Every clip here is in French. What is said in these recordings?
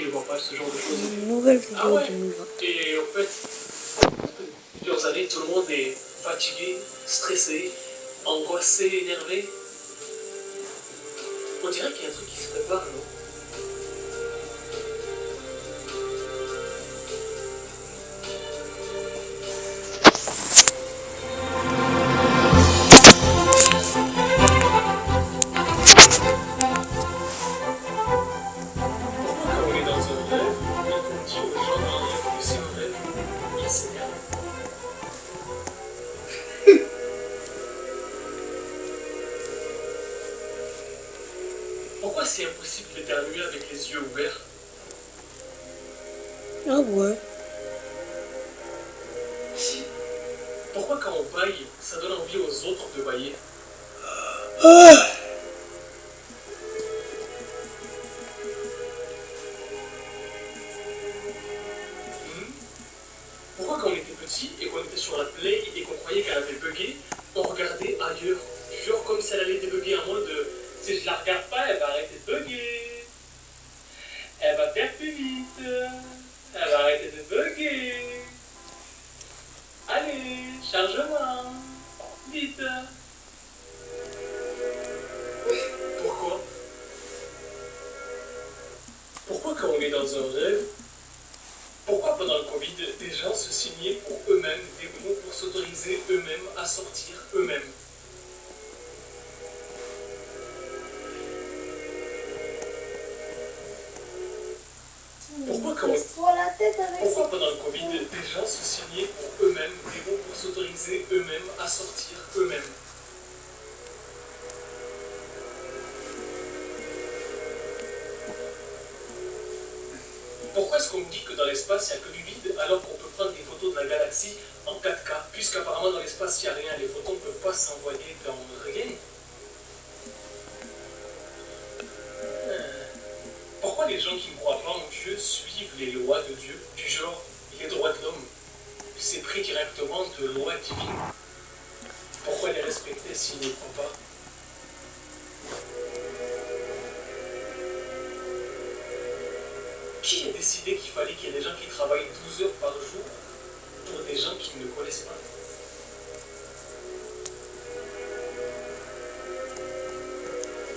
il ne voit pas ce genre de choses. Une nouvelle vidéo Ah ouais. 2020. Et en fait, plusieurs années, tout le monde est fatigué, stressé, angoissé, énervé. On dirait qu'il y a un truc qui se prépare, non? Pourquoi quand on est dans un rêve, et qu'on dit aux gens dans le rêve que c'est un rêve, ils s'énervent? Pourquoi c'est impossible d'éternuer avec les yeux ouverts? Ah ouais. Si. Pourquoi quand on baille, ça donne envie aux autres de bailler? Hmm. Pourquoi quand on était petit et qu'on était sur la play et qu'on croyait qu'elle avait bugué, on regardait ailleurs, genre comme si elle allait débugger en mode si je la regarde pas, elle va arrêter de bugger. Elle va faire plus vite. Elle va arrêter de bugger. Allez, chargement. Vite. Pourquoi? Pourquoi quand on est dans un rêve, pourquoi pendant le Covid, des gens se signaient pour eux-mêmes des mots pour s'autoriser eux-mêmes à sortir eux-mêmes? Pourquoi quand Pourquoi pendant le Covid, des gens se signaient pour eux-mêmes des mots pour s'autoriser eux-mêmes à sortir eux-mêmes? Pourquoi est-ce qu'on me dit que dans l'espace, il n'y a que du vide alors qu'on peut prendre des photos de la galaxie en 4K, puisqu'apparemment dans l'espace, il n'y a rien, les photos ne peuvent pas s'envoyer dans rien? Pourquoi les gens qui ne croient pas en Dieu suivent les lois de Dieu, du genre les droits de l'homme? C'est pris directement de lois divines. Pourquoi les respecter s'ils ne croient pas? Qui a décidé qu'il fallait qu'il y ait des gens qui travaillent 12 heures par jour pour des gens qui ne connaissent pas?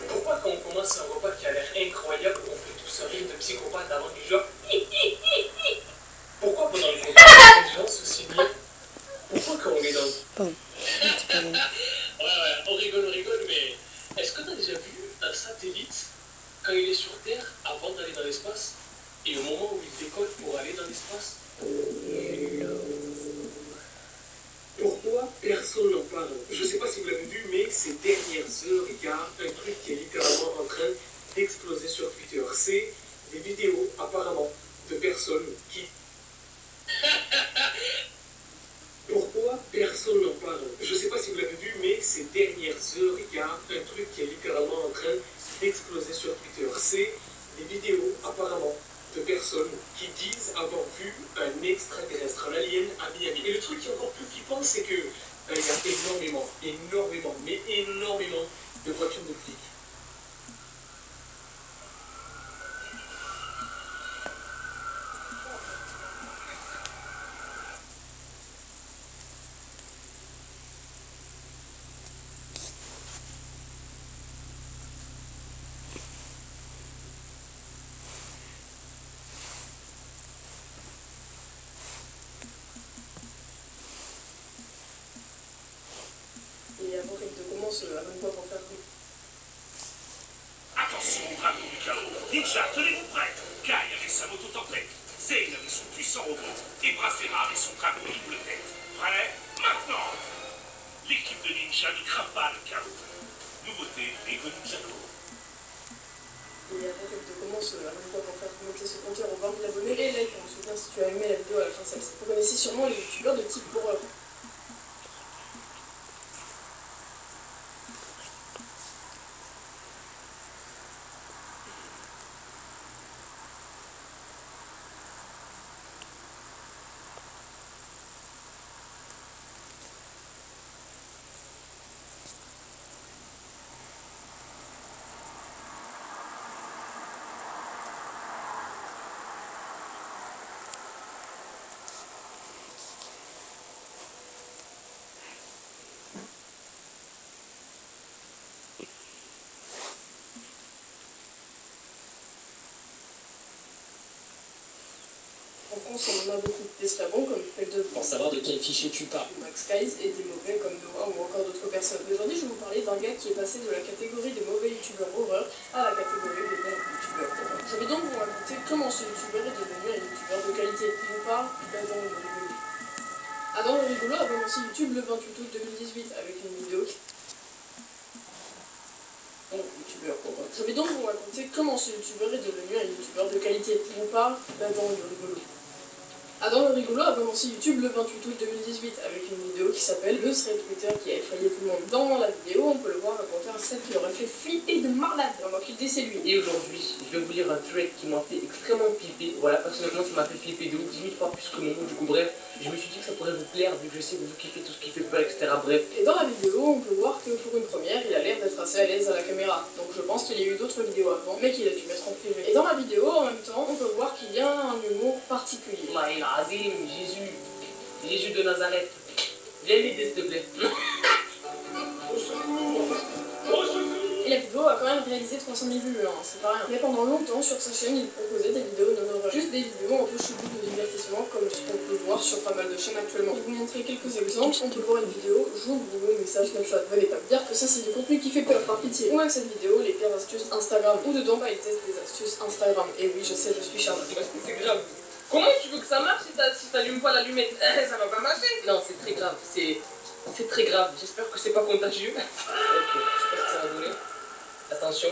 Pourquoi quand on commence un repas qui a l'air incroyable, on fait tous un rire de psychopathe avant du genre? Pourquoi pendant le Covid, les gens se signaient? Pourquoi quand on est dans... Bon, Ouais, on rigole, mais est-ce que tu as déjà vu un satellite quand il est sur Terre avant d'aller dans l'espace et au moment où il décolle pour aller dans l'espace? Pourquoi personne n'en parle? Je ne sais pas si vous l'avez vu, mais ces dernières heures, il y a un truc qui est littéralement en train d'exploser sur Twitter. C'est des vidéos apparemment de personnes qui... Pourquoi personne n'en parle? Je ne sais pas si vous l'avez vu, mais ces dernières heures, il y a un truc qui est littéralement en train d'exploser sur Twitter. C'est des vidéos apparemment de personnes qui disent avoir vu un extraterrestre, un alien à Miami. Et le truc qui est encore plus flippant, c'est que il y a énormément de voitures de flics. Et avant qu'elle te commence à même pas pour faire quoi. Attention, dragon du chaos. Ninja, tenez-vous prêts. Kai avec sa moto tempête. Zane avec son puissant robot. Et Brafera avec son dragon double tête. Prêt? Maintenant. L'équipe de Ninja ne craint pas le chaos. Nouveauté, Lego Ninjago. Et avant qu'elle te commence à même pas pour faire monter ce compteur aux 20 000 abonnés et like, on se souvient si tu as aimé la vidéo à la fin de celle-ci. Vous connaissez sûrement les youtubeurs de type horreur. En France, on en a beaucoup. Des très bons comme Fake de Pour savoir de quel fichier tu parles. Max Skies et des mauvais comme Noah ou encore d'autres personnes. Aujourd'hui, je vais vous parler d'un gars qui est passé de la catégorie des mauvais youtubeurs horreur à la catégorie des bons youtubeurs horreur. Je vais donc vous raconter comment ce youtubeur est devenu un youtubeur de qualité. Je vous parle d'Adam le rigolo. Adam le rigolo a commencé YouTube le 28 août 2018 avec une vidéo qui... youtubeur horreur. Je vais donc vous raconter comment ce youtubeur est devenu un youtubeur de qualité. Je vous parle d'Adam le rigolo. Adam le rigolo a commencé YouTube le 28 août 2018 avec une vidéo qui s'appelle Le thread Twitter qui a effrayé tout le monde. Dans la vidéo, on peut le voir raconter un thread qui aurait fait flipper de malade pendant qu'il était lui. Et aujourd'hui, je vais vous lire un thread qui m'a fait extrêmement flipper. Voilà, personnellement, ça m'a fait flipper de 10 000 fois plus que mon nom. Du coup, bref, je me suis dit que ça pourrait vous plaire vu que je sais que vous kiffez tout ce qui fait peur, etc. Bref. Et dans la vidéo, on peut voir que pour une première, il a l'air d'être assez à l'aise à la caméra. Donc je pense qu'il y a eu d'autres vidéos avant, mais qu'il a dû mettre en privé. Et dans la vidéo, en même temps, on peut voir qu'il y a un humour particulier. Jésus de Nazareth. Viens l'aider, s'il te plaît. Et la vidéo a quand même réalisé 300 000 vues, hein, c'est pas rien. Mais pendant longtemps, sur sa chaîne, il proposait des vidéos non horreur. Juste des vidéos un peu cheloues de divertissement, comme ce qu'on peut voir sur pas mal de chaînes actuellement. Pour vous montrer quelques exemples, on peut voir une vidéo « J'ouvre vos messages Snapchat ». Venez pas me dire que ça c'est du contenu qui fait peur, par pitié. Ou avec cette vidéo, les pires astuces Instagram. Ou dedans, bah, il teste des astuces Instagram. Et oui, je sais, je suis charmante. Parce que c'est grave. Comment tu veux que ça marche si t'allumes pas l'allumette? Ça va pas marcher. Non, c'est très grave. C'est très grave. J'espère que c'est pas contagieux. Ok, je sais pas ce que ça va donner. Attention.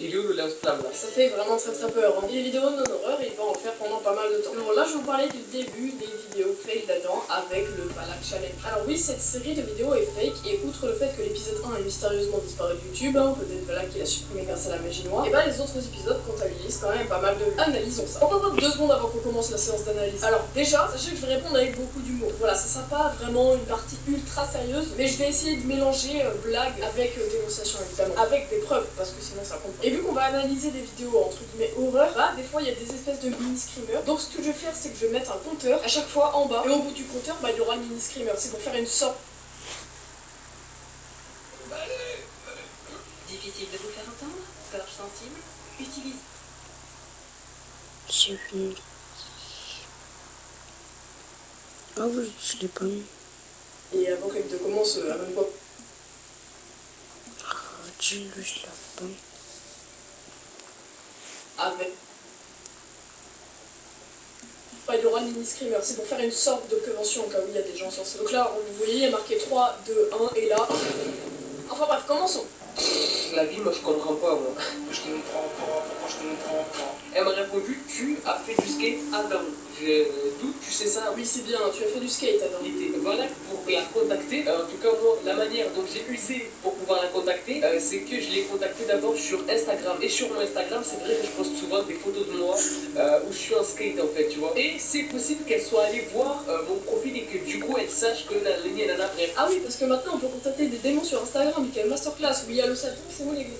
Il est où le lance-flamme là? Ça fait vraiment très peur. Hein. Et les vidéos non horreur, il va en faire pendant pas mal de temps. Alors là, je vais vous parler du début des vidéos fake d'Adam avec le Valak Challenge. Alors oui, cette série de vidéos est fake, et outre le fait que l'épisode 1 est mystérieusement disparu de YouTube, hein, peut-être Valak qui l'a supprimé grâce à la magie noire, et bah les autres épisodes comptabilisent quand même pas mal de vues. Analysons ça. On va voir 2 secondes avant qu'on commence la séance d'analyse. Alors déjà, sachez que je vais répondre avec beaucoup d'humour. Voilà, ça sera pas vraiment une partie ultra sérieuse, mais je vais essayer de mélanger blague avec dénonciation évidemment, avec des preuves, parce que sinon ça compte. Et vu qu'on va analyser des vidéos entre guillemets horreur, bah des fois il y a des espèces de mini screamers. Donc ce que je vais faire, c'est que je vais mettre un compteur à chaque fois en bas, et au bout du compteur, bah il y aura le mini screamer. C'est pour faire une sorte. Difficile de vous faire entendre? Gorge sensible? Utilise. C'est fini. Ah oui, je l'ai pas mis. Et avant qu'elle te commence à même pas. Ah, dis-le, je l'ai pas mis. Avec. Bah, il y aura le mini screamer, c'est pour faire une sorte de prévention au cas où il y a des gens censés. Donc là, vous voyez, il y a marqué 3, 2, 1, et là. Enfin bref, commençons. La vie, moi je comprends pas, moi. Je comprends pas, pourquoi je comprends pas. Elle m'a répondu, tu as fait du skate Adam. D'où tu sais ça? Oui, c'est bien, tu as fait du skate, Adam. Voilà, pour la contacter, en tout cas moi, la manière dont j'ai usé pour pouvoir la contacter, c'est que je l'ai contactée d'abord sur Instagram. Et sur mon Instagram, c'est vrai que je poste souvent des photos de moi où je suis en skate en fait, tu vois. Et c'est possible qu'elle soit allée voir mon profil et que du coup elle sache que la ligne elle en a bref. Ah oui, parce que maintenant on peut contacter des démons sur Instagram, quelle masterclass. Oui, allo, ça c'est où l'église?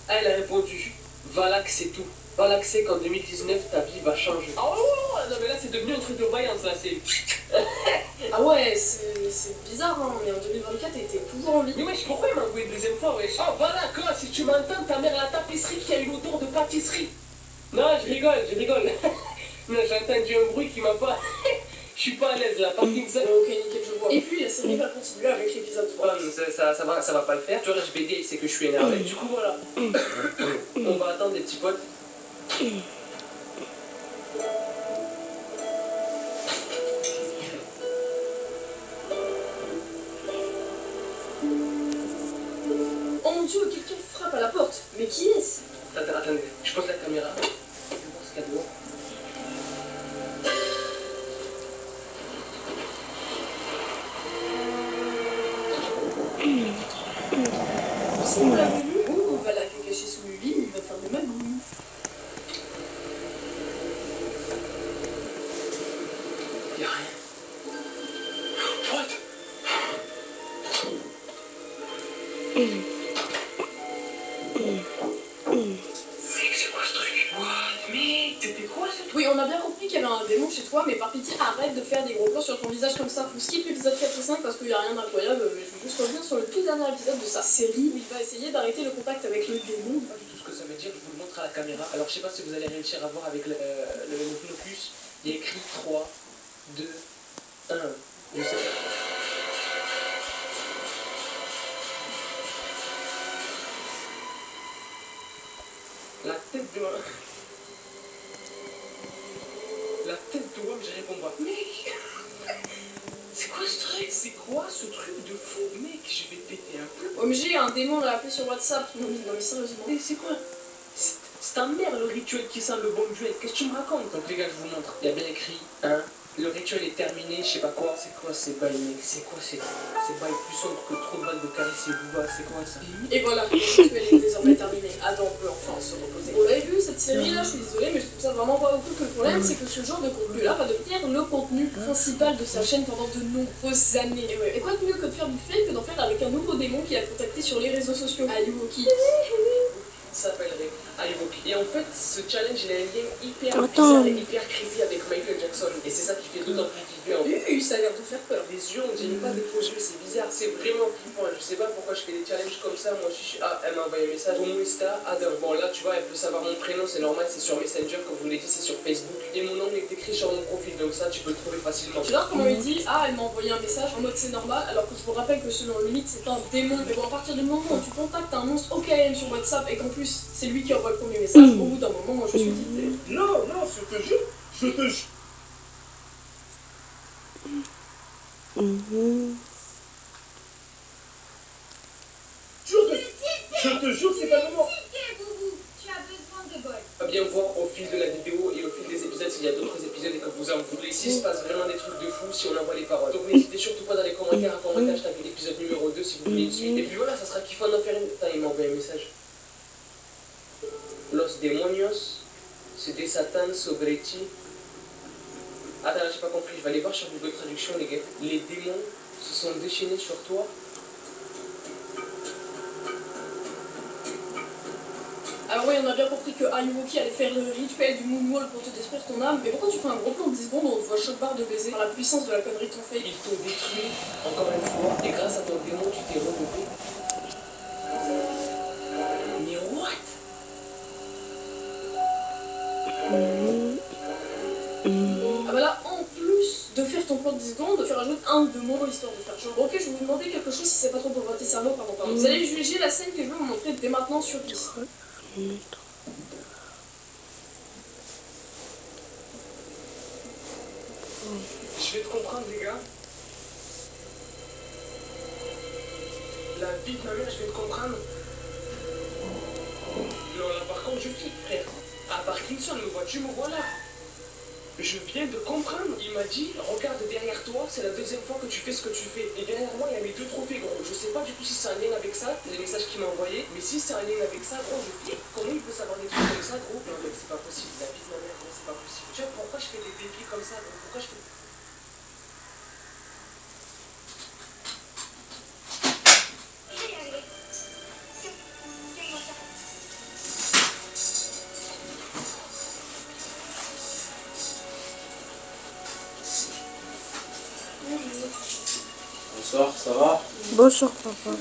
Elle a répondu, voilà que c'est tout. Voilà que c'est qu'en 2019 ta vie va changer. Oh non mais là c'est devenu un truc de voyance là, c'est... Ah ouais, c'est bizarre hein, mais en 2024 elle était toujours en vie. Mais wesh, pourquoi il m'a envoyé une deuxième fois wesh? Oh voilà quoi, si tu m'entends, ta mère la tapisserie qui a une odeur de pâtisserie. Non, je rigole. Non, j'ai entendu un bruit qui m'a pas... Je suis pas à l'aise là, Parkinson. Ok, nickel, je vois. Et puis la série va continuer avec l'épisode 3. Ça va pas le faire. Tu vois, je bégaye, c'est que je suis énervé. Du coup voilà. On va attendre des petits potes. Oh mon dieu, quelqu'un frappe à la porte. Mais qui est-ce? Attendez, je pose la caméra. Je vais voir ce qu'il y a dehors. Si vous l'avez vu, on va la cacher sous le lit, il va faire des magouilles. Y'a rien. What? Mec, c'est quoi ce truc? What? Mec, c'était quoi ce truc? Oui, on a bien compris qu'il y avait un démon chez toi, mais par pitié, arrête de faire des gros plans sur ton visage comme ça. Faut skip l'épisode 4 et 5 parce qu'il n'y a rien d'incroyable. Mais je vais juste revenir sur le tout dernier épisode de sa série où il va essayer d'arrêter le contact avec le démon. Pas du tout ce que ça veut dire, je vous le montre à la caméra. Alors je sais pas si vous allez réussir à voir avec le focus. Il y a écrit 3, 2, 1. Je sais pas. La tête de... La tête de Wam, je réponds pas. Mec, c'est quoi ce truc? C'est quoi ce truc de fou? Mec, je vais péter un peu. OMG, un démon l'a appelé sur WhatsApp. Non mais sérieusement. Mais c'est quoi? C'est ta mère le rituel qui sent le bon duel. Qu'est-ce que tu me racontes? Donc les gars, je vous montre. Il y a bien écrit 1. Le rituel est terminé, je sais pas quoi. C'est quoi ces bails, mec? C'est quoi ces bails plus sombres que trop de balles de caresse et bouba? C'est quoi ça? Et voilà, le rituel est désormais terminé. Adam peut enfin se reposer. Vous l'avez vu, cette série là, je suis désolée, mais je trouve ça vraiment pas beaucoup que le problème, c'est que ce genre de contenu là va devenir le contenu principal de sa chaîne pendant de nombreuses années. Et ouais, et quoi de mieux que de faire du fake que d'en faire avec un nouveau démon qui a contacté sur les réseaux sociaux, Ayuwoki. S'appellerait Ayuwoki. Et en fait, ce challenge, il a un lien hyper Attends. bizarre et hyper creepy avec Michael Jackson. Et c'est ça qui fait d'autant plus kiffer en fait. Ça a l'air de faire peur. Les yeux, on dirait pas des faux yeux, c'est bizarre, c'est vraiment flippant. Je sais pas pourquoi je fais des challenges comme ça. Moi, je suis. Ah, elle m'a envoyé un message. Mon Insta, Adam. Bon, là, tu vois, elle peut savoir mon prénom, c'est normal, c'est sur Messenger, comme je vous l'ai dit, c'est sur Facebook. Et mon nom est écrit sur mon profil, donc ça, tu peux le trouver facilement. Tu vois comment il dit, ah, elle m'a envoyé un message en mode c'est normal, alors que je vous rappelle que selon le mythe, c'est un démon. Mais bon, à partir du moment où tu contactes un monstre OKM sur WhatsApp et qu'en plus c'est lui qui envoie le premier message, au bout d'un moment, moi je suis quittée. Non, non, je te jure, je te jure. Je te jure, c'est pas le moment. Tu as besoin de bol. On va bien voir au fil de la vidéo et au fil des épisodes s'il y a d'autres épisodes et que vous en voulez. S'il se passe vraiment des trucs de fou, si on envoie les paroles. Donc n'hésitez surtout pas dans les commentaires à commenter hashtag l'épisode numéro 2 si vous voulez une suite. Et puis voilà, ça sera kiffant d'en faire une. Putain, il m'a envoyé un message. Los demonios se desatan sobre ti. Attends, là, j'ai pas compris. Je vais aller voir sur Google Traduction, les gars. Les démons se sont déchaînés sur toi. Alors oui, on a bien compris que Ayuwoki allait faire le rituel du moonwalk pour te détruire ton âme, mais pourquoi tu fais un gros plan de 10 secondes où on te voit choc barre de baiser par la puissance de la connerie de ton fake? Ils t'ont détruit encore une fois. Et grâce à ton démon, tu t'es relevé. Mais what? Ah bah là, en plus de faire ton plan de 10 secondes, tu rajoutes un de mon histoire de faire genre. Ok, je vais vous demander quelque chose si c'est pas trop pour votre cerveau, pardon. Vous allez juger la scène que je vais vous montrer dès maintenant sur 10. Je vais te comprendre, les gars. La vie de ma mère, je vais te comprendre. Non, là, par contre, je kiffe, frère. À Parkinson, tu me vois là. Je viens de comprendre. Il m'a dit, regarde derrière toi, c'est la deuxième fois que tu fais ce que tu fais. Et derrière moi, il y a mes 2 trophées, gros. Je sais pas du tout si c'est un lien avec ça, les messages qu'il m'a envoyés. Mais si c'est un lien avec ça, gros, je dis, comment il peut savoir des trucs comme ça, gros? Non, mais c'est pas possible. La vie de ma mère, gros, c'est pas possible. Tu vois, pourquoi je fais des défis comme ça, gros? Pourquoi je fais... Bonsoir, ça va? Bonsoir, papa.